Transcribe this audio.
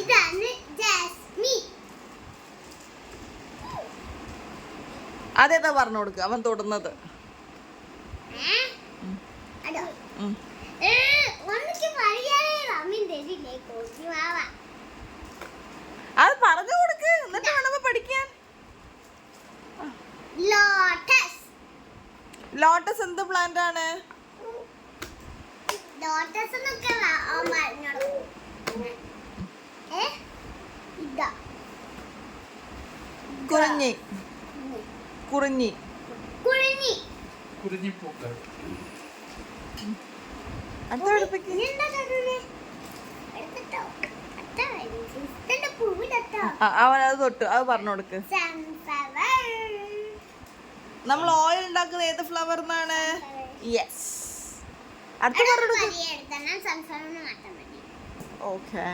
ഇതാണ് ജാസ്മിൻ. അതേതാ പറഞ്ഞു കൊടുക്കുക അവൻ തൊടുന്നത്. അതോ ഒന്നിക്ക് പറയാനേ അമ്മീൻ തരില്ലേ കോച്ചി വാവ. അത് പറഞ്ഞു കൊടുക്ക് എന്നിട്ട് വേണം പഠിക്കാൻ. ലോട്ടസ്. ലോട്ടസ് എന്ത് പ്ലാന്റ് ആണ്? ലോട്ടസ് എന്നൊക്കെ പറഞ്ഞോളൂ. ഇതാ കുറിഞ്ഞി കുറിഞ്ഞി കുഴിഞ്ഞി. കുറിഞ്ഞിപ്പൂക്കൾ. അടുത്ത പഠിപ്പിക്ക്. അവൻ അത് തൊട്ടു അത് പറഞ്ഞു കൊടുക്ക്. നമ്മൾ ഓയിൽ ഉണ്ടാക്കുന്നത് ഏത് ഫ്ലവർ എന്നാണ്? യെസ്. അടുത്ത പറഞ്ഞു കൊടുക്ക്. ഓക്കെ.